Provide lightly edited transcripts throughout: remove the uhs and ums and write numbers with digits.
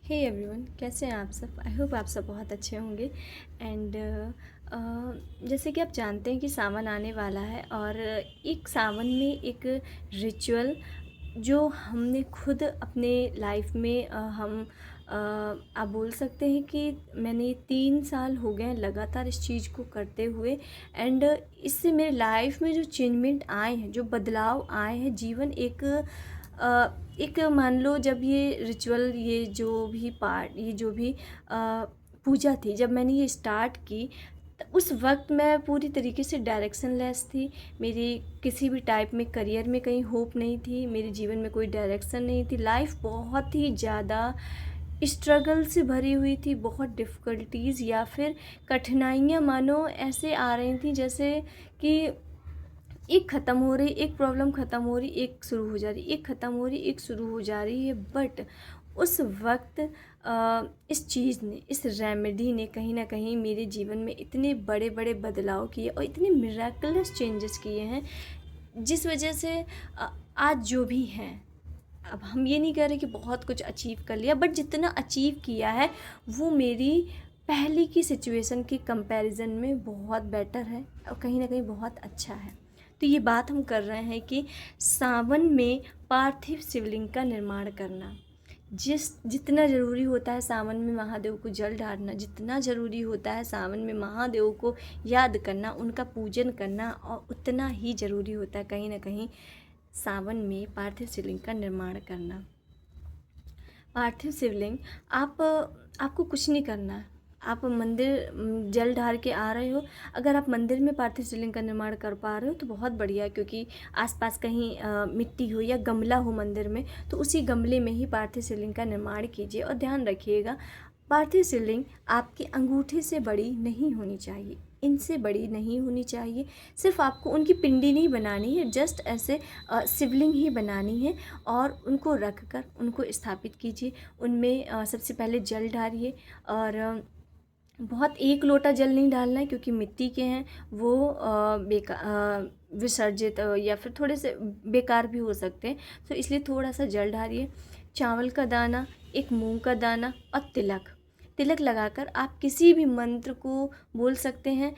Hey everyone, कैसे हैं आप सब। आई होप आप सब बहुत अच्छे होंगे। एंड जैसे कि आप जानते हैं कि सावन आने वाला है और एक सावन में एक रिचुअल जो हमने खुद अपने लाइफ में आप बोल सकते हैं कि मैंने 3 साल हो गए हैं लगातार इस चीज़ को करते हुए। एंड इससे मेरे लाइफ में जो चेंजमेंट आए हैं, जो बदलाव आए हैं, जीवन एक मान लो जब ये रिचुअल, ये जो भी पूजा थी, जब मैंने ये स्टार्ट की तो उस वक्त मैं पूरी तरीके से डायरेक्शनलेस थी। मेरी किसी भी टाइप में करियर में कहीं होप नहीं थी, मेरे जीवन में कोई डायरेक्शन नहीं थी। लाइफ बहुत ही ज़्यादा स्ट्रगल से भरी हुई थी, बहुत डिफ़िकल्टीज़ या फिर कठिनाइयाँ मानो ऐसे आ रही थी जैसे कि एक ख़त्म हो रही, एक प्रॉब्लम ख़त्म हो रही, एक शुरू हो जा रही, एक ख़त्म हो रही, एक शुरू हो जा रही है। बट उस वक्त इस चीज़ ने, इस रेमेडी ने कहीं ना कहीं मेरे जीवन में इतने बड़े बड़े बदलाव किए और इतने मिराकुलस चेंजेस किए हैं, जिस वजह से आज जो भी हैं, अब हम ये नहीं कह रहे कि बहुत कुछ अचीव कर लिया, बट जितना अचीव किया है वो मेरी पहले की सिचुएशन के कंपैरिजन में बहुत बेटर है और कहीं ना कहीं बहुत अच्छा है। तो ये बात हम कर रहे हैं कि सावन में पार्थिव शिवलिंग का निर्माण करना जितना ज़रूरी होता है सावन में महादेव को जल ढारना, जितना ज़रूरी होता है सावन में महादेव को याद करना, उनका पूजन करना, और उतना ही ज़रूरी होता है कहीं ना कहीं सावन में पार्थिव शिवलिंग का निर्माण करना। पार्थिव शिवलिंग, आपको कुछ नहीं करना। आप मंदिर जल ढार के आ रहे हो, अगर आप मंदिर में पार्थिव शिवलिंग का निर्माण कर पा रहे हो तो बहुत बढ़िया, क्योंकि आसपास कहीं मिट्टी हो या गमला हो मंदिर में, तो उसी गमले में ही पार्थिव शिवलिंग का निर्माण कीजिए। और ध्यान रखिएगा, पार्थिव शिवलिंग आपके अंगूठे से बड़ी नहीं होनी चाहिए, इनसे बड़ी नहीं होनी चाहिए। सिर्फ आपको उनकी पिंडी नहीं बनानी है, जस्ट ऐसे शिवलिंग ही बनानी है और उनको रख कर उनको स्थापित कीजिए। उनमें सबसे पहले जल डालिए और बहुत एक लोटा जल नहीं डालना है, क्योंकि मिट्टी के हैं वो विसर्जित या फिर थोड़े से बेकार भी हो सकते हैं, तो इसलिए थोड़ा सा जल डालिए। चावल का दाना, एक मूंग का दाना और तिलक लगाकर आप किसी भी मंत्र को बोल सकते हैं।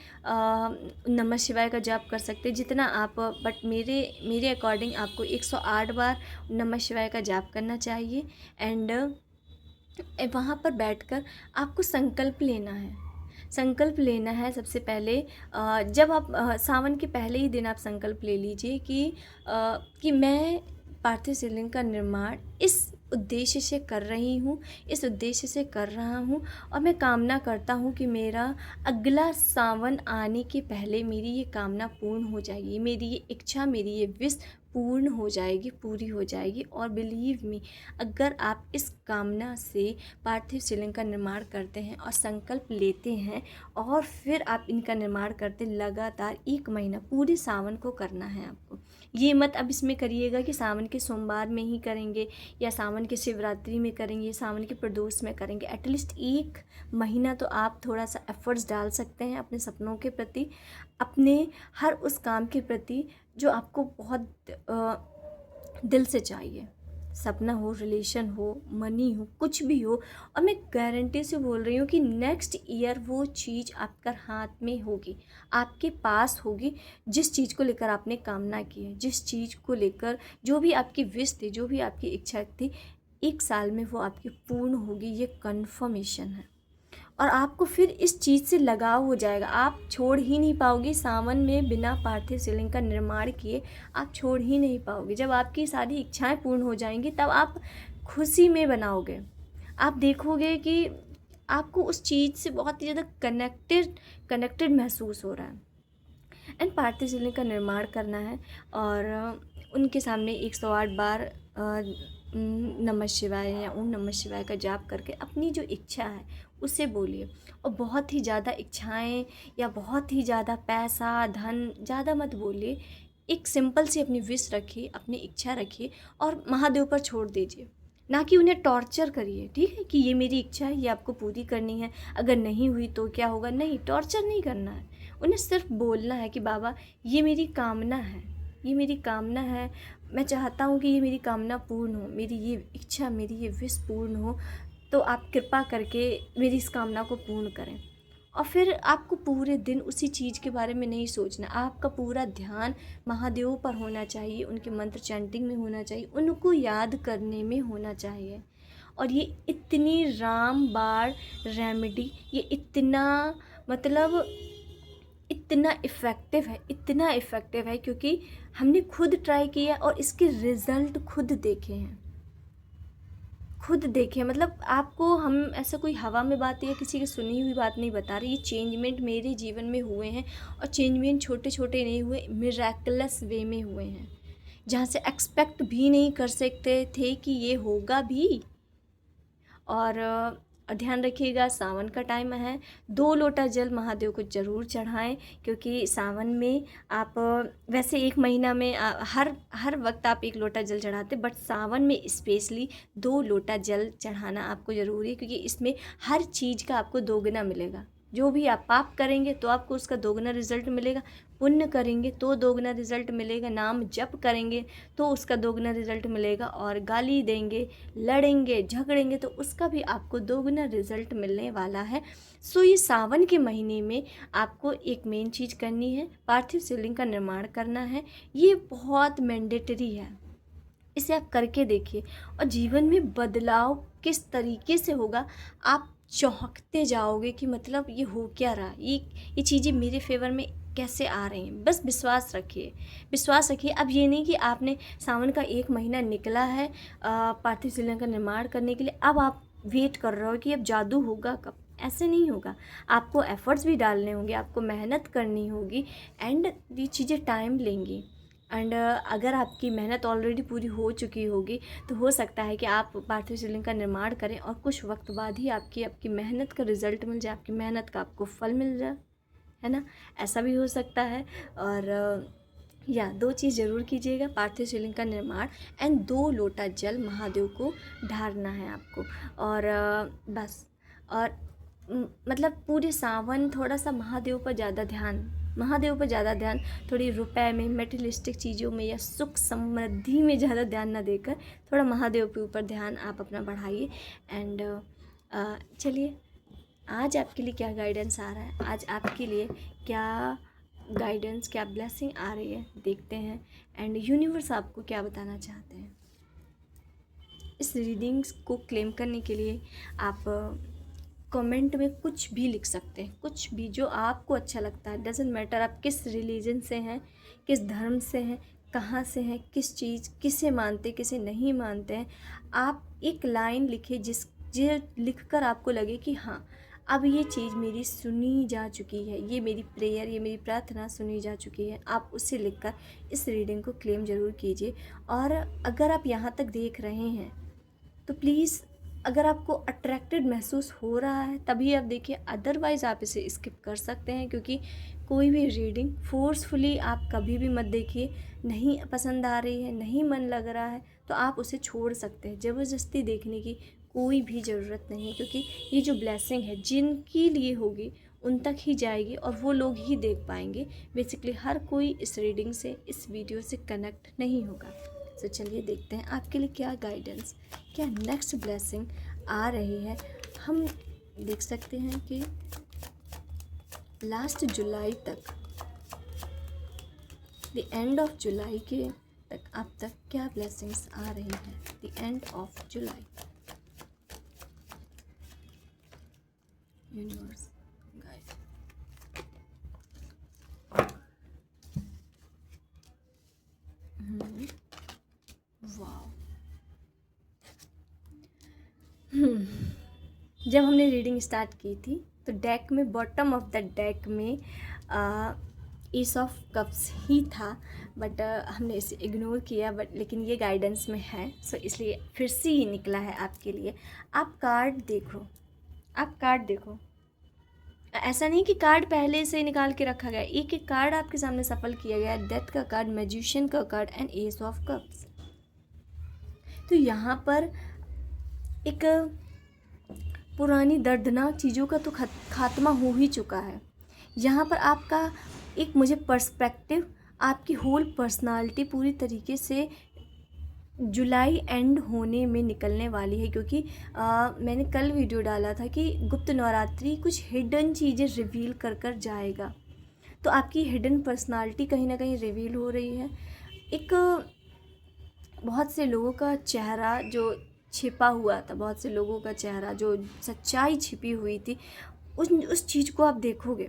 नमः शिवाय का जाप कर सकते हैं जितना आप, बट मेरे अकॉर्डिंग आपको 108 बार नमः शिवाय का जाप करना चाहिए। एंड वहाँ पर बैठकर आपको संकल्प लेना है सबसे पहले। जब आप सावन के पहले ही दिन आप संकल्प ले लीजिए कि मैं पार्थिव शिवलिंग का निर्माण इस उद्देश्य से कर रही हूँ, इस उद्देश्य से कर रहा हूँ, और मैं कामना करता हूँ कि मेरा अगला सावन आने के पहले मेरी ये कामना पूर्ण हो जाएगी, मेरी ये इच्छा, मेरी ये विश पूर्ण हो जाएगी, पूरी हो जाएगी। और बिलीव मी, अगर आप इस कामना से पार्थिव शिवलिंग का निर्माण करते हैं और संकल्प लेते हैं और फिर आप इनका निर्माण करते, लगातार 1 महीना पूरे सावन को करना है आपको। ये मत अब इसमें करिएगा कि सावन के सोमवार में ही करेंगे या सावन के शिवरात्रि में करेंगे, सावन के प्रदोष में करेंगे। एटलीस्ट 1 महीना तो आप थोड़ा सा एफर्ट्स डाल सकते हैं अपने सपनों के प्रति, अपने हर उस काम के प्रति जो आपको बहुत दिल से चाहिए। सपना हो, रिलेशन हो, मनी हो, कुछ भी हो। और मैं गारंटी से बोल रही हूँ कि नेक्स्ट ईयर वो चीज़ आपका हाथ में होगी, आपके पास होगी। जिस चीज़ को लेकर आपने कामना की है, जिस चीज़ को लेकर जो भी आपकी विश थी, जो भी आपकी इच्छा थी, 1 साल में वो आपकी पूर्ण होगी, ये कन्फर्मेशन है। और आपको फिर इस चीज़ से लगाव हो जाएगा, आप छोड़ ही नहीं पाओगे। सावन में बिना पार्थिव शिवलिंग का निर्माण किए आप छोड़ ही नहीं पाओगे। जब आपकी सारी इच्छाएं पूर्ण हो जाएंगी तब आप खुशी में बनाओगे। आप देखोगे कि आपको उस चीज़ से बहुत ही ज़्यादा कनेक्टेड महसूस हो रहा है। एंड पार्थिव शिवलिंग का निर्माण करना है और उनके सामने 108 बार नमः शिवाय या ओम नमः शिवाय का जाप करके अपनी जो इच्छा है उसे बोलिए। और बहुत ही ज़्यादा इच्छाएं या बहुत ही ज़्यादा पैसा धन ज़्यादा मत बोलिए। एक सिंपल सी अपनी विश रखिए, अपनी इच्छा रखिए और महादेव पर छोड़ दीजिए, ना कि उन्हें टॉर्चर करिए। ठीक है कि ये मेरी इच्छा है, ये आपको पूरी करनी है, अगर नहीं हुई तो क्या होगा। नहीं, टॉर्चर नहीं करना है, उन्हें सिर्फ बोलना है कि बाबा ये मेरी कामना है, ये मेरी कामना है, मैं चाहता हूँ कि ये मेरी कामना पूर्ण हो, मेरी ये इच्छा, मेरी ये विश पूर्ण हो। तो आप कृपा करके मेरी इस कामना को पूर्ण करें। और फिर आपको पूरे दिन उसी चीज़ के बारे में नहीं सोचना, आपका पूरा ध्यान महादेव पर होना चाहिए, उनके मंत्र चैंटिंग में होना चाहिए, उनको याद करने में होना चाहिए। और ये इतनी रामबाण रेमेडी, ये इतना मतलब इतना इफ़ेक्टिव है, इतना इफ़ेक्टिव है, क्योंकि हमने खुद ट्राई किया और इसके रिज़ल्ट खुद देखे हैं, खुद देखें। मतलब आपको हम ऐसा कोई हवा में बात या किसी की सुनी हुई बात नहीं बता रही, ये चेंजमेंट मेरे जीवन में हुए हैं। और चेंजमेंट छोटे छोटे नहीं हुए, मिरेकलस वे में हुए हैं, जहाँ से एक्सपेक्ट भी नहीं कर सकते थे कि ये होगा भी। और ध्यान रखिएगा, सावन का टाइम है, 2 लोटा जल महादेव को ज़रूर चढ़ाएं, क्योंकि सावन में आप वैसे 1 महीना में हर वक्त आप 1 लोटा जल चढ़ाते, बट सावन में स्पेशली 2 लोटा जल चढ़ाना आपको ज़रूरी है, क्योंकि इसमें हर चीज़ का आपको दोगुना मिलेगा। जो भी आप पाप करेंगे तो आपको उसका दोगुना रिजल्ट मिलेगा, पुण्य करेंगे तो दोगुना रिजल्ट मिलेगा, नाम जप करेंगे तो उसका दोगुना रिजल्ट मिलेगा, और गाली देंगे, लड़ेंगे, झगड़ेंगे तो उसका भी आपको दोगुना रिजल्ट मिलने वाला है। सो ये सावन के महीने में आपको एक मेन चीज़ करनी है, पार्थिव शिवलिंग का निर्माण करना है। ये बहुत मैंडेटरी है, इसे आप करके देखिए और जीवन में बदलाव किस तरीके से होगा आप चौंकते जाओगे कि मतलब ये हो क्या रहा, ये चीज़ें मेरे फेवर में कैसे आ रही हैं। बस विश्वास रखिए, विश्वास रखिए। अब ये नहीं कि आपने सावन का 1 महीना निकला है पार्थिव शिवलिंग का निर्माण करने के लिए, अब आप वेट कर रहे हो कि अब जादू होगा कब। ऐसे नहीं होगा, आपको एफ़र्ट्स भी डालने होंगे, आपको मेहनत करनी होगी, एंड ये चीज़ें टाइम लेंगी। एंड अगर आपकी मेहनत ऑलरेडी पूरी हो चुकी होगी तो हो सकता है कि आप पार्थिव शिवलिंग का निर्माण करें और कुछ वक्त बाद ही आपकी मेहनत का रिज़ल्ट मिल जाए, आपकी मेहनत का आपको फल मिल जाए, है ना। ऐसा भी हो सकता है। और या 2 चीज़ ज़रूर कीजिएगा, पार्थिव शिवलिंग का निर्माण एंड 2 लोटा जल महादेव को ढारना है आपको। और बस। और मतलब पूरे सावन थोड़ा सा महादेव पर ज़्यादा ध्यान, थोड़ी रुपए में, मेटेरियलिस्टिक चीज़ों में या सुख समृद्धि में ज़्यादा ध्यान ना देकर थोड़ा महादेव के ऊपर ध्यान आप अपना बढ़ाइए। एंड चलिए, आज आपके लिए क्या गाइडेंस आ रहा है, आज आपके लिए क्या गाइडेंस, क्या ब्लेसिंग आ रही है, देखते हैं। एंड यूनिवर्स आपको क्या बताना चाहते हैं। इस रीडिंग्स को क्लेम करने के लिए आप कमेंट में कुछ भी लिख सकते हैं, कुछ भी जो आपको अच्छा लगता है। डजेंट मैटर आप किस रिलीजन से हैं, किस धर्म से हैं, कहाँ से हैं, किस चीज़, किसे मानते, किसे नहीं मानते हैं। आप एक लाइन लिखिए जो लिखकर आपको लगे कि हाँ, अब ये चीज़ मेरी सुनी जा चुकी है, ये मेरी प्रेयर, ये मेरी प्रार्थना सुनी जा चुकी है। आप उसे लिखकर इस रीडिंग को क्लेम ज़रूर कीजिए। और अगर आप यहाँ तक देख रहे हैं तो प्लीज़, अगर आपको अट्रैक्टेड महसूस हो रहा है तभी आप देखिए, अदरवाइज़ आप इसे स्किप कर सकते हैं, क्योंकि कोई भी रीडिंग फोर्सफुली आप कभी भी मत देखिए। नहीं पसंद आ रही है, नहीं मन लग रहा है तो आप उसे छोड़ सकते हैं। ज़बरदस्ती देखने की कोई भी ज़रूरत नहीं है, क्योंकि ये जो ब्लेसिंग है जिनके लिए होगी उन तक ही जाएगी और वो लोग ही देख पाएंगे। बेसिकली हर कोई इस रीडिंग से, इस वीडियो से कनेक्ट नहीं होगा। तो चलिए देखते हैं आपके लिए क्या गाइडेंस, क्या नेक्स्ट ब्लेसिंग आ रही है। हम देख सकते हैं कि लास्ट जुलाई तक, द एंड ऑफ जुलाई के तक आप तक क्या ब्लेसिंग्स आ रही हैं। The end of July, universe guide. वाह। जब हमने रीडिंग स्टार्ट की थी तो डेक में, बॉटम ऑफ द डेक में ईस ऑफ कप्स ही था, बट हमने इसे इग्नोर किया। लेकिन ये गाइडेंस में है, सो इसलिए फिर से ही निकला है आपके लिए। आप कार्ड देखो, आप कार्ड देखो। ऐसा नहीं कि कार्ड पहले से निकाल के रखा गया, एक एक कार्ड आपके सामने सफल किया गया। डेथ का कार्ड, मैजिशियन का card and S of cups. तो यहाँ पर एक पुरानी दर्दनाक चीज़ों का तो खात्मा हो ही चुका है। यहाँ पर आपका एक, मुझे पर्सपेक्टिव, आपकी होल पर्सनालिटी पूरी तरीके से जुलाई एंड होने में निकलने वाली है, क्योंकि मैंने कल वीडियो डाला था कि गुप्त नवरात्रि कुछ हिडन चीज़ें रिवील कर कर जाएगा। तो आपकी हिडन पर्सनालिटी कहीं ना कहीं रिवील हो रही है। एक बहुत से लोगों का चेहरा जो छिपा हुआ था, बहुत से लोगों का चेहरा जो सच्चाई छिपी हुई थी, उस चीज़ को आप देखोगे,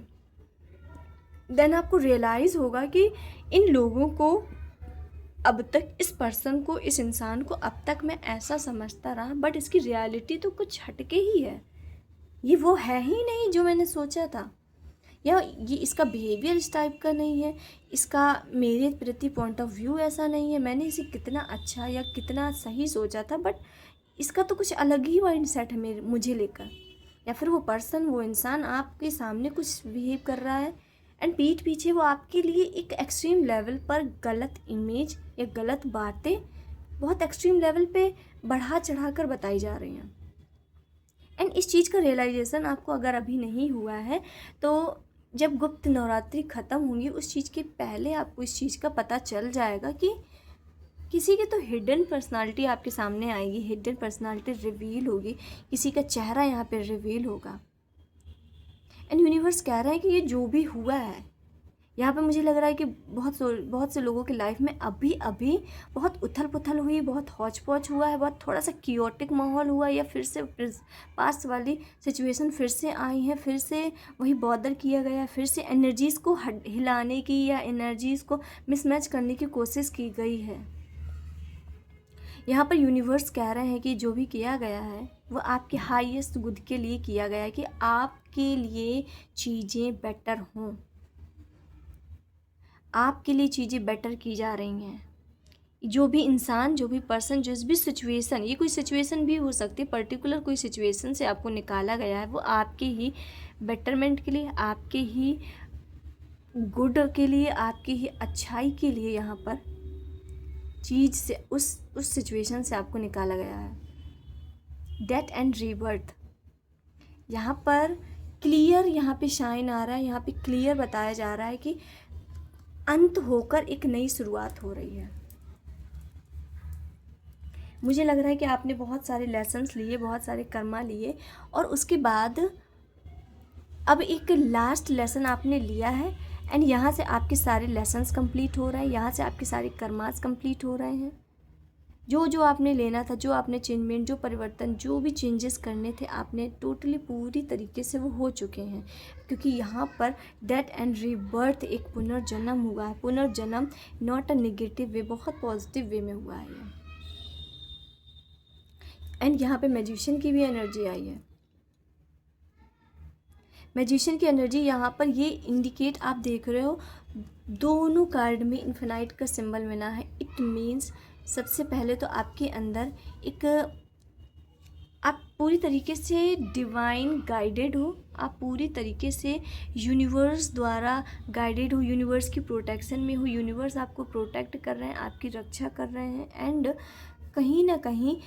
देन आपको रियलाइज़ होगा कि इन लोगों को अब तक, इस पर्सन को, इस इंसान को अब तक मैं ऐसा समझता रहा, बट इसकी रियलिटी तो कुछ हटके ही है। ये वो है ही नहीं जो मैंने सोचा था, या ये इसका बिहेवियर इस टाइप का नहीं है, इसका मेरे प्रति पॉइंट ऑफ व्यू ऐसा नहीं है। मैंने इसे कितना अच्छा या कितना सही सोचा था, बट इसका तो कुछ अलग ही माइंड सेट है मेरे मुझे लेकर। या फिर वो पर्सन, वो इंसान आपके सामने कुछ बिहेव कर रहा है एंड पीठ पीछे वो आपके लिए एक एक्सट्रीम लेवल पर गलत इमेज या गलत बातें बहुत एक्सट्रीम लेवल पे बढ़ा चढ़ा कर बताई जा रही हैं। एंड इस चीज़ का रियलाइजेशन आपको अगर अभी नहीं हुआ है, तो जब गुप्त नवरात्रि ख़त्म होंगी उस चीज़ के पहले आपको इस चीज़ का पता चल जाएगा कि किसी की तो हिडन पर्सनालिटी आपके सामने आएगी, हिडन पर्सनालिटी रिवील होगी, किसी का चेहरा यहाँ पे रिवील होगा। एंड यूनिवर्स कह रहा है कि ये जो भी हुआ है यहाँ पे, मुझे लग रहा है कि बहुत से लोगों की लाइफ में अभी अभी बहुत उथल पुथल हुई, बहुत हौच पौच हुआ है, बहुत थोड़ा सा कियोटिक माहौल हुआ, या फिर से पास्ट वाली सिचुएशन फिर से आई है, फिर से वही बॉदर किया गया, फिर से एनर्जीज़ को हिलाने की या एनर्जीज़ को मिसमैच करने की कोशिश की गई है। यहाँ पर यूनिवर्स कह रहे हैं कि जो भी किया गया है वो आपके हाईएस्ट गुड के लिए किया गया है, कि आपके लिए चीज़ें बेटर हों, आपके लिए चीज़ें बेटर की जा रही हैं। जो भी इंसान, जो भी पर्सन, जिस भी सिचुएशन, ये कोई सिचुएशन भी हो सकती है, पर्टिकुलर कोई सिचुएशन से आपको निकाला गया है, वो आपके ही बेटरमेंट के लिए, आपके ही गुड के लिए, आपकी ही अच्छाई के लिए यहाँ पर चीज़ से, उस सिचुएशन से आपको निकाला गया है। डेथ एंड रीबर्थ यहाँ पर क्लियर, यहाँ पे शाइन आ रहा है, यहाँ पे क्लियर बताया जा रहा है कि अंत होकर एक नई शुरुआत हो रही है। मुझे लग रहा है कि आपने बहुत सारे लेसन्स लिए, बहुत सारे कर्मा लिए, और उसके बाद अब एक लास्ट लेसन आपने लिया है, एंड यहाँ से आपके सारे लेसन्स कंप्लीट हो रहे हैं, यहाँ से आपके सारे कर्मास कंप्लीट हो रहे हैं। जो जो आपने लेना था, जो आपने चेंजमेंट, जो परिवर्तन, जो भी चेंजेस करने थे, आपने टोटली पूरी तरीके से वो हो चुके हैं, क्योंकि यहाँ पर डेथ एंड रीबर्थ, एक पुनर्जन्म हुआ है। पुनर्जन्म नॉट अ नेगेटिव वे, बहुत पॉजिटिव वे में हुआ है ये। एंड यहाँ पे मैजिशियन की भी एनर्जी आई है। मैजिशियन की एनर्जी यहाँ पर ये इंडिकेट, आप देख रहे हो दोनों कार्ड में इन्फिनाइट का सिंबल बना है। इट मीन्स सबसे पहले तो आपके अंदर एक, आप पूरी तरीके से डिवाइन गाइडेड हो, आप पूरी तरीके से यूनिवर्स द्वारा गाइडेड हो, यूनिवर्स की प्रोटेक्शन में हो, यूनिवर्स आपको प्रोटेक्ट कर रहे हैं, आपकी रक्षा कर रहे हैं। एंड कहीं ना कहीं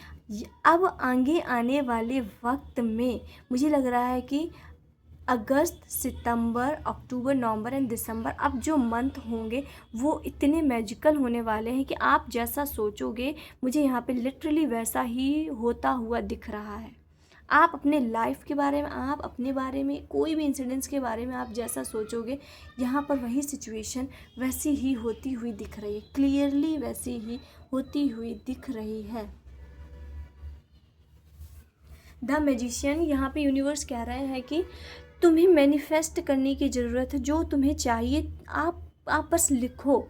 अब आगे आने वाले वक्त में मुझे लग रहा है कि अगस्त, सितंबर, अक्टूबर, नवंबर एंड दिसंबर, अब जो मंथ होंगे वो इतने मैजिकल होने वाले हैं कि आप जैसा सोचोगे, मुझे यहाँ पे लिटरली वैसा ही होता हुआ दिख रहा है। आप अपने लाइफ के बारे में, आप अपने बारे में, कोई भी इंसिडेंट्स के बारे में आप जैसा सोचोगे, यहाँ पर वही सिचुएशन वैसी ही होती हुई दिख रही है, क्लियरली वैसी ही होती हुई दिख रही है। द मैजिशियन, यहाँ पे यूनिवर्स कह रहे हैं कि तुम्हें मैनिफेस्ट करने की ज़रूरत है, जो तुम्हें चाहिए आप बस लिखो,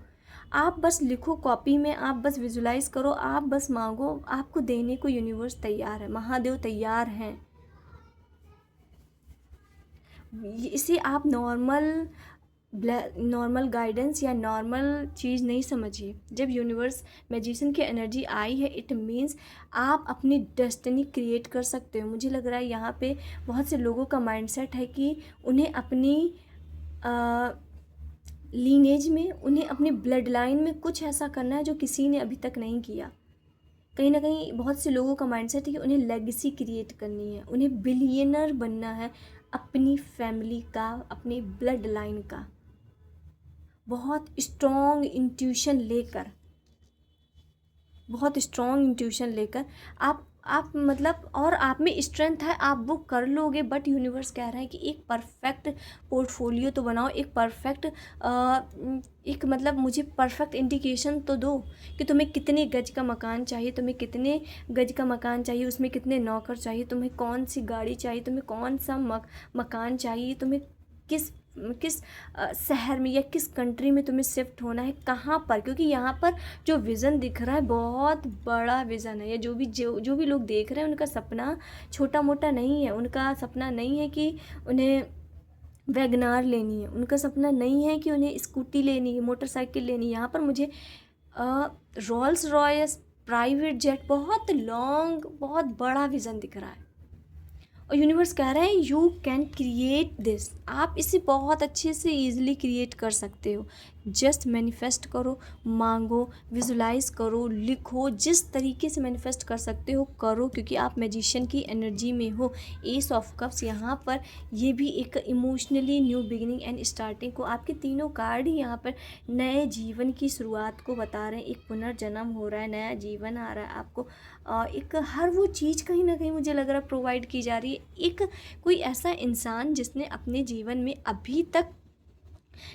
आप बस लिखो कॉपी में, आप बस विजुलाइज करो, आप बस मांगो, आपको देने को यूनिवर्स तैयार है, महादेव तैयार हैं। इसे आप नॉर्मल गाइडेंस या नॉर्मल चीज़ नहीं समझिए। जब यूनिवर्स मैजिशियन की एनर्जी आई है, इट मीन्स आप अपनी डेस्टिनी क्रिएट कर सकते हो। मुझे लग रहा है यहाँ पे बहुत से लोगों का माइंडसेट है कि उन्हें अपनी लीनेज में, उन्हें अपनी ब्लड लाइन में कुछ ऐसा करना है जो किसी ने अभी तक नहीं किया। कहीं ना कहीं बहुत से लोगों का माइंडसेट है कि उन्हें लेगेसी क्रिएट करनी है, उन्हें बिलियनर बनना है, अपनी फैमिली का, अपनी ब्लड लाइन का, बहुत स्ट्रॉन्ग इंट्यूशन लेकर, बहुत स्ट्रॉन्ग इंट्यूशन लेकर आप मतलब, और आप में स्ट्रेंथ है, आप वो कर लोगे। बट यूनिवर्स कह रहा है कि एक परफेक्ट पोर्टफोलियो तो बनाओ, एक परफेक्ट एक मतलब मुझे परफेक्ट इंडिकेशन तो दो कि तुम्हें कितने गज का मकान चाहिए, तुम्हें कितने गज का मकान चाहिए, उसमें कितने नौकर चाहिए, तुम्हें कौन सी गाड़ी चाहिए, तुम्हें कौन सा मकान चाहिए, तुम्हें किस किस शहर में या किस कंट्री में तुम्हें शिफ्ट होना है, कहाँ पर। क्योंकि यहाँ पर जो विज़न दिख रहा है बहुत बड़ा विज़न है। या जो भी लोग देख रहे हैं उनका सपना छोटा मोटा नहीं है। उनका सपना नहीं है कि उन्हें वैगनार लेनी है, उनका सपना नहीं है कि उन्हें स्कूटी लेनी है, मोटरसाइकिल लेनी है। यहाँ पर मुझे रोल्स रॉयस, प्राइवेट जेट, बहुत लॉन्ग, बहुत बड़ा विज़न दिख रहा है। और यूनिवर्स कह रहा है यू कैन क्रिएट दिस, आप इसे बहुत अच्छे से ईजिली क्रिएट कर सकते हो। जस्ट मैनिफेस्ट करो, मांगो, विजुलाइज करो, लिखो, जिस तरीके से मैनिफेस्ट कर सकते हो करो, क्योंकि आप मैजिशियन की एनर्जी में हो। एस ऑफ कप्स यहाँ पर ये भी एक emotionally new beginning and starting को, आपके तीनों कार्ड ही यहाँ पर नए जीवन की शुरुआत को बता रहे हैं। एक पुनर्जन्म हो रहा है, नया जीवन आ रहा है आपको। एक हर वो चीज़ कहीं ना कहीं मुझे लग रहा है प्रोवाइड की जा रही है। एक कोई ऐसा इंसान जिसने अपने जीवन में अभी तक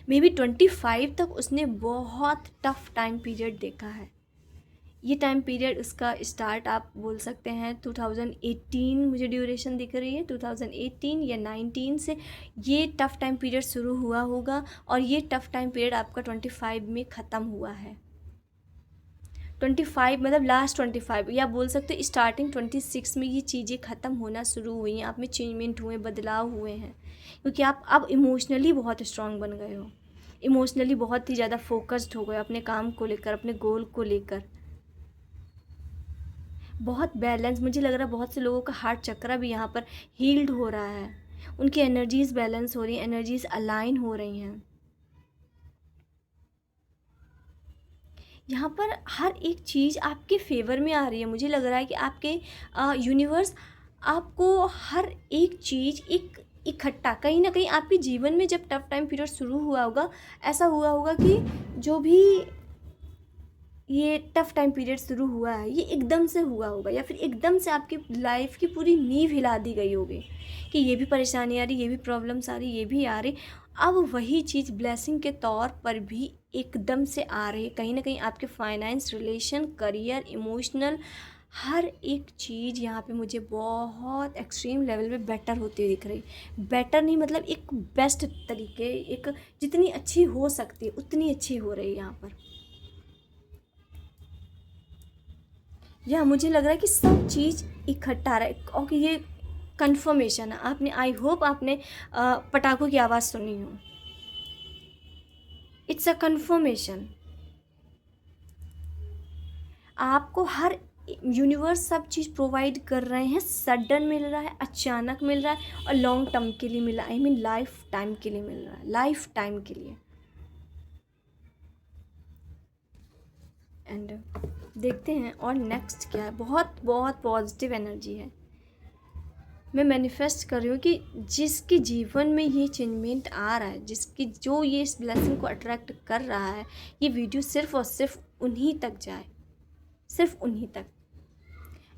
मे बी 25 तक उसने बहुत टफ टाइम पीरियड देखा है। ये टाइम पीरियड उसका स्टार्ट आप बोल सकते हैं 2018, मुझे ड्यूरेशन दिख रही है 2018 या 19 से ये टफ़ टाइम पीरियड शुरू हुआ होगा। और ये टफ़ टाइम पीरियड आपका 25 में ख़त्म हुआ है। 25 मतलब लास्ट 25, या बोल सकते हो स्टार्टिंग 26 में ये चीज़ें ख़त्म होना शुरू हुई हैं। आप में चेंजमेंट हुए, बदलाव हुए हैं, क्योंकि आप अब इमोशनली बहुत स्ट्रांग बन गए हो, इमोशनली बहुत ही ज़्यादा फोकस्ड हो गए अपने काम को लेकर, अपने गोल को लेकर। बहुत बैलेंस, मुझे लग रहा है बहुत से लोगों का हार्ट चक्रा भी यहाँ पर हील्ड हो रहा है, उनकी एनर्जीज़ बैलेंस हो रही हैं, एनर्जीज़ अलाइन हो रही हैं। यहाँ पर हर एक चीज़ आपके फेवर में आ रही है। मुझे लग रहा है कि आपके यूनिवर्स आपको हर एक चीज़ एक इकट्ठा, कहीं ना कहीं आपके जीवन में जब टफ टाइम पीरियड शुरू हुआ होगा, ऐसा हुआ होगा कि जो भी ये टफ टाइम पीरियड शुरू हुआ है ये एकदम से हुआ होगा, या फिर एकदम से आपकी लाइफ की पूरी नींव हिला दी गई होगी कि ये भी परेशानी आ रही, ये भी प्रॉब्लम्स आ रही, ये भी आ रही। अब वही चीज़ ब्लेसिंग के तौर पर भी एकदम से आ रही है। कहीं ना कहीं आपके फाइनेंस, रिलेशन, करियर, इमोशनल, हर एक चीज़ यहाँ पे मुझे बहुत एक्सट्रीम लेवल पे बेटर होती हुई दिख रही। बेटर नहीं मतलब एक बेस्ट तरीके, एक जितनी अच्छी हो सकती है उतनी अच्छी हो रही है यहाँ पर। या मुझे लग रहा है कि सब चीज़ इकट्ठा रहा है। और कि ये कन्फर्मेशन है। आपने, आई होप आपने पटाखों की आवाज़ सुनी हो। It's a conformation. आपको हर यूनिवर्स सब चीज़ प्रोवाइड कर रहे हैं। सडन मिल रहा है, अचानक मिल रहा है, और लॉन्ग टर्म के लिए मिल रहा है। आई मीन लाइफ टाइम के लिए मिल रहा है, लाइफ टाइम के लिए। एंड देखते हैं और नेक्स्ट क्या है। बहुत बहुत पॉजिटिव एनर्जी है। मैं मैनिफेस्ट कर रही हूँ कि जिसके जीवन में ये चेंजमेंट आ रहा है, जिसकी जो ये इस ब्लेसिंग को अट्रैक्ट कर रहा है, ये वीडियो सिर्फ़ और सिर्फ उन्हीं तक जाए, सिर्फ उन्हीं तक।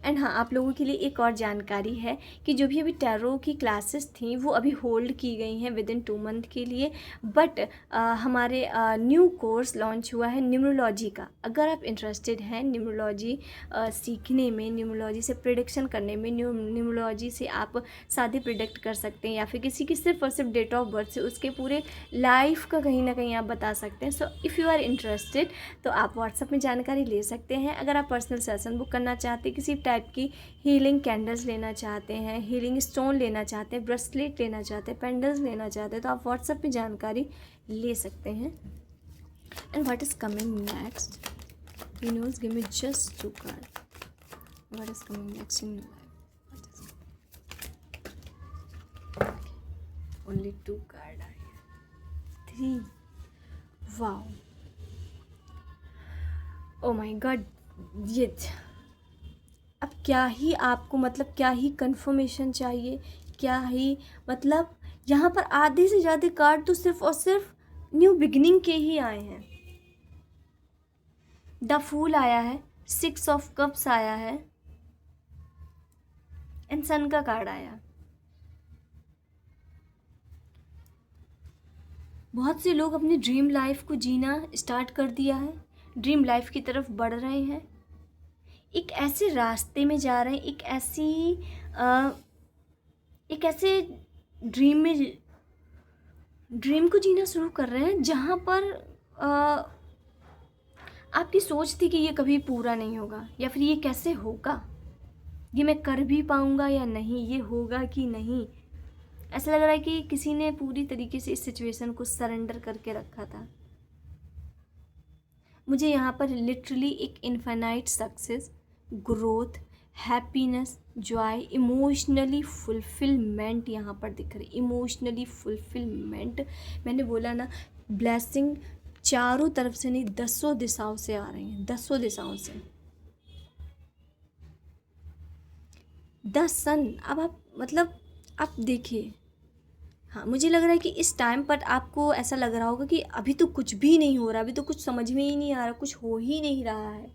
एंड हाँ, आप लोगों के लिए एक और जानकारी है कि जो भी अभी टैरो की क्लासेस थी वो अभी होल्ड की गई हैं विद इन 2 मंथ के लिए। बट हमारे न्यू कोर्स लॉन्च हुआ है न्यूमरोलॉजी का। अगर आप इंटरेस्टेड हैं न्यूमरोलॉजी सीखने में, न्यूमरोलॉजी से प्रिडिक्शन करने में, न्यूमरोलॉजी से आप शादी प्रिडिक्ट कर सकते हैं, या फिर किसी की सिर्फ और सिर्फ डेट ऑफ बर्थ से उसके पूरे लाइफ का कहीं ना कहीं आप बता सकते हैं। So if you are interested तो आप व्हाट्सएप में जानकारी ले सकते हैं। अगर आप पर्सनल सेशन बुक करना चाहते हैं, किसी टाइप की हीलिंग कैंडल्स लेना चाहते हैं, हीलिंग स्टोन लेना चाहते हैं, ब्रेसलेट लेना चाहते हैं, पेंडल्स लेना चाहते हैं, तो आप व्हाट्सएप पे जानकारी ले सकते हैं। And what is coming next, universe give me just 2 card. What is coming next in your life? Only 2 card आए हैं। 3। Wow, oh my God. ये अब क्या ही आपको मतलब क्या ही कंफर्मेशन चाहिए, क्या ही मतलब यहाँ पर आधे से ज़्यादा कार्ड तो सिर्फ और सिर्फ न्यू बिगिनिंग के ही आए हैं। द फूल आया है, सिक्स ऑफ कप्स आया है एंड सन का कार्ड आया। बहुत से लोग अपनी ड्रीम लाइफ को जीना स्टार्ट कर दिया है, ड्रीम लाइफ की तरफ बढ़ रहे हैं, एक ऐसे रास्ते में जा रहे हैं, एक ऐसे ड्रीम को जीना शुरू कर रहे हैं जहाँ पर आपकी सोच थी कि ये कभी पूरा नहीं होगा, या फिर ये कैसे होगा, ये मैं कर भी पाऊँगा या नहीं, ये होगा कि नहीं। ऐसा लग रहा है कि किसी ने पूरी तरीके से इस सिचुएशन को सरेंडर करके रखा था। मुझे यहाँ पर लिटरली एक infinite success, growth, happiness, Joy, emotionally fulfilment यहाँ पर दिख रही। इमोशनली फुलफिलमेंट, मैंने बोला ना, ब्लेसिंग चारों तरफ से नहीं, 10 दिशाओं से आ रही हैं, 10 दिशाओं से। द सन, अब आप देखिए, हाँ मुझे लग रहा है कि इस टाइम पर आपको ऐसा लग रहा होगा कि अभी तो कुछ भी नहीं हो रहा, अभी तो कुछ समझ में ही नहीं आ रहा, कुछ हो ही नहीं रहा है।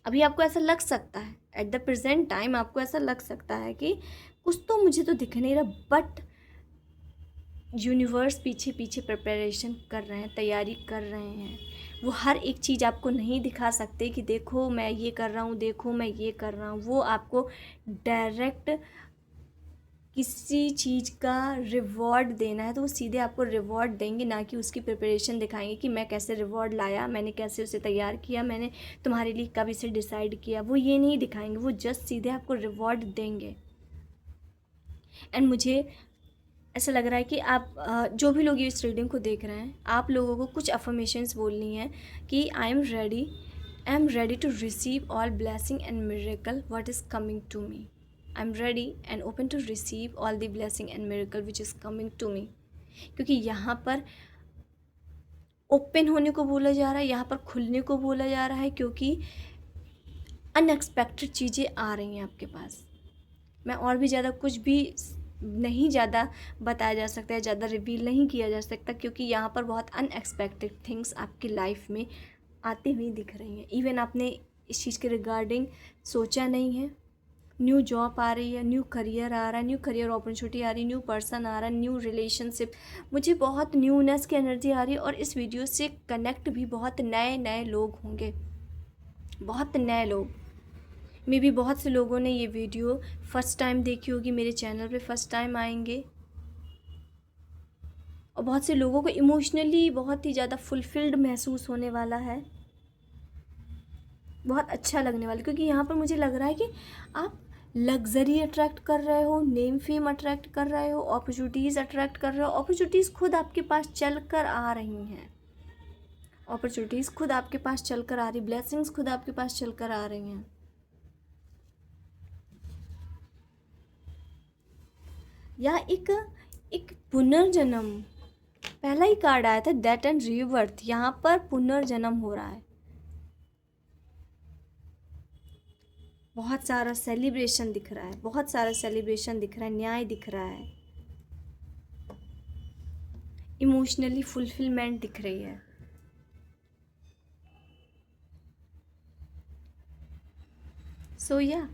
अभी आपको ऐसा लग सकता है, एट द प्रेजेंट टाइम आपको ऐसा लग सकता है कि कुछ तो मुझे तो दिख नहीं रहा, बट यूनिवर्स पीछे पीछे प्रिपरेशन कर रहे हैं, तैयारी कर रहे हैं। वो हर एक चीज़ आपको नहीं दिखा सकते कि देखो मैं ये कर रहा हूँ, देखो मैं ये कर रहा हूँ। वो आपको डायरेक्ट किसी चीज़ का रिवॉर्ड देना है तो वो सीधे आपको रिवॉर्ड देंगे, ना कि उसकी प्रिपरेशन दिखाएंगे कि मैं कैसे रिवॉर्ड लाया, मैंने कैसे उसे तैयार किया, मैंने तुम्हारे लिए कब इसे डिसाइड किया। वो ये नहीं दिखाएंगे, वो जस्ट सीधे आपको रिवॉर्ड देंगे। एंड मुझे ऐसा लग रहा है कि आप जो भी लोग इस रीडिंग को देख रहे हैं, आप लोगों को कुछ अफर्मेशंस बोलनी है कि I am ready to receive all blessing and miracle what is coming to me. I am ready and open to receive all the blessing and miracle which is coming to me. क्योंकि यहाँ पर open होने को बोला जा रहा है, यहाँ पर खुलने को बोला जा रहा है, क्योंकि अनएक्सपेक्टेड चीज़ें आ रही हैं आपके पास। मैं और भी ज़्यादा कुछ भी नहीं ज़्यादा बताया जा सकता है, ज़्यादा रिवील नहीं किया जा सकता, क्योंकि यहाँ पर बहुत अनएक्सपेक्टेड थिंग्स आपकी लाइफ में आती हुई दिख रही हैं। इवन आपने इस चीज़ के रिगार्डिंग सोचा नहीं है। न्यू जॉब आ रही है, न्यू करियर आ रहा है, न्यू करियर अपॉर्चुनिटी आ रही है, न्यू पर्सन आ रहा है, न्यू रिलेशनशिप। मुझे बहुत न्यूनेस की एनर्जी आ रही है, और इस वीडियो से कनेक्ट भी बहुत नए नए लोग होंगे, बहुत नए लोग। मे बी बहुत से लोगों ने ये वीडियो फर्स्ट टाइम देखी होगी, मेरे चैनल पे फर्स्ट टाइम आएंगे, और बहुत से लोगों को इमोशनली बहुत ही ज़्यादा फुलफिल्ड महसूस होने वाला है, बहुत अच्छा लगने वाला। क्योंकि यहाँ पर मुझे लग रहा है कि आप लग्जरी अट्रैक्ट कर रहे हो, नेम फेम अट्रैक्ट कर रहे हो, अपॉर्चुनिटीज़ अट्रैक्ट कर रहे हो। अपॉर्चुनिटीज़ खुद आपके पास चल कर आ रही हैं, अपॉर्चुनिटीज़ खुद आपके पास चल कर आ रही, ब्लेसिंग्स खुद आपके पास चल कर आ रही हैं। या एक पुनर्जन्म, पहला ही कार्ड आया था डेथ एंड रीबर्थ। यहाँ पर पुनर्जन्म हो रहा है, बहुत सारा सेलिब्रेशन दिख रहा है, बहुत सारा सेलिब्रेशन दिख रहा है, न्याय दिख रहा है, इमोशनली फुलफिलमेंट दिख रही है। सो या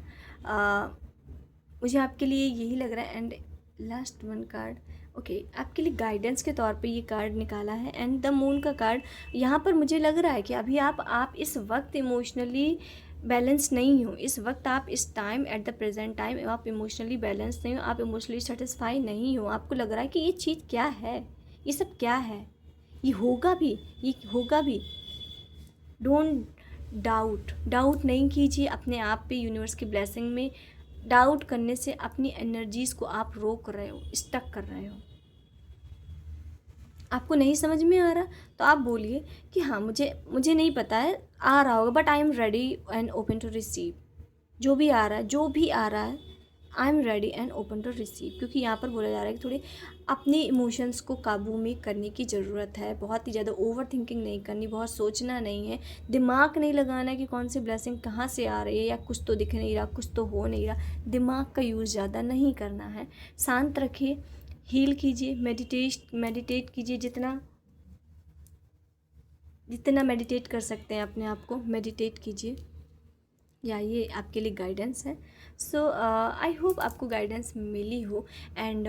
मुझे आपके लिए यही लग रहा है। And last one card, okay, आपके लिए गाइडेंस के तौर पे ये कार्ड निकाला है, एंड द मून का कार्ड। यहाँ पर मुझे लग रहा है कि अभी आप इस वक्त इमोशनली बैलेंस नहीं हो। इस वक्त आप इस time, at the present time, आप इमोशनली बैलेंस नहीं हो, आप इमोशनली सेटिस्फाई नहीं हो। आपको लग रहा है कि ये चीज़ क्या है, ये सब क्या है, ये होगा भी। डोंट डाउट नहीं कीजिए अपने आप पे। यूनिवर्स की ब्लेसिंग में डाउट करने से अपनी एनर्जीज़ को आप रोक रहे हो, स्टक कर रहे हो। आपको नहीं समझ में आ रहा तो आप बोलिए कि हाँ मुझे नहीं पता है, आ रहा होगा, but I am ready and open to receive. जो भी आ रहा है I am ready and open to receive. क्योंकि यहाँ पर बोला जा रहा है कि थोड़ी अपने इमोशंस को काबू में करने की ज़रूरत है। बहुत ही ज़्यादा ओवर थिंकिंग नहीं करनी, बहुत सोचना नहीं है, दिमाग नहीं लगाना है कि कौन सी ब्लेसिंग कहाँ से आ रही है, या कुछ तो दिख नहीं रहा, कुछ तो हो नहीं रहा। दिमाग का यूज़ ज़्यादा नहीं करना है। शांत रखिए, हील कीजिए, मेडिटेट कीजिए, जितना मेडिटेट कर सकते हैं अपने आप को मेडिटेट कीजिए। या ये आपके लिए गाइडेंस है। सो आई होप आपको गाइडेंस मिली हो। एंड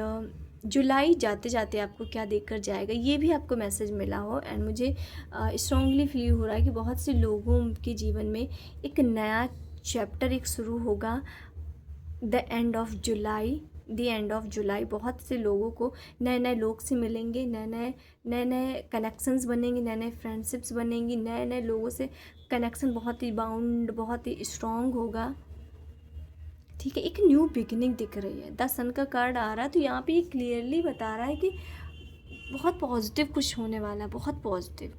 जुलाई जाते जाते आपको क्या देकर जाएगा ये भी आपको मैसेज मिला हो। एंड मुझे स्ट्रांगली फील हो रहा है कि बहुत से लोगों के जीवन में एक नया चैप्टर एक शुरू होगा। द एंड ऑफ जुलाई बहुत से लोगों को नए नए लोग से मिलेंगे, नए नए कनेक्शंस बनेंगे, नए नए फ्रेंडशिप्स बनेंगी, नए नए लोगों से कनेक्शन बहुत ही बाउंड, बहुत ही स्ट्रॉन्ग होगा। ठीक है, एक न्यू बिगिनिंग दिख रही है। द सन का कार्ड आ रहा है तो यहाँ पे ये क्लियरली बता रहा है कि बहुत पॉजिटिव कुछ होने वाला है, बहुत पॉजिटिव।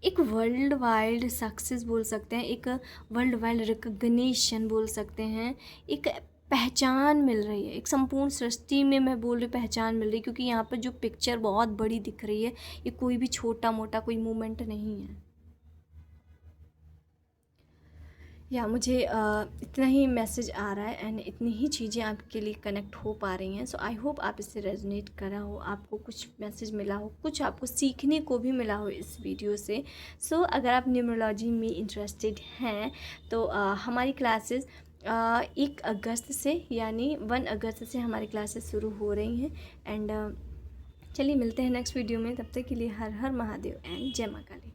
एक वर्ल्ड वाइड सक्सेस बोल सकते हैं, एक वर्ल्ड वाइड रिकग्निशन बोल सकते हैं, एक पहचान मिल रही है, एक संपूर्ण सृष्टि में मैं बोल रही पहचान मिल रही है, क्योंकि यहाँ पर जो पिक्चर बहुत बड़ी दिख रही है, ये कोई भी छोटा मोटा कोई मूवमेंट नहीं है। या मुझे इतना ही मैसेज आ रहा है एंड इतनी ही चीज़ें आपके लिए कनेक्ट हो पा रही हैं। सो आई होप आप इससे रेजोनेट करा हो, आपको कुछ मैसेज मिला हो, कुछ आपको सीखने को भी मिला हो इस वीडियो से। सो अगर आप न्यूमरोलॉजी में इंटरेस्टेड हैं तो हमारी क्लासेस 1 अगस्त से यानी 1 अगस्त से हमारी क्लासेस शुरू हो रही हैं। एंड चलिए मिलते हैं नेक्स्ट वीडियो में, तब तक के लिए हर हर महादेव एंड जय मां काली।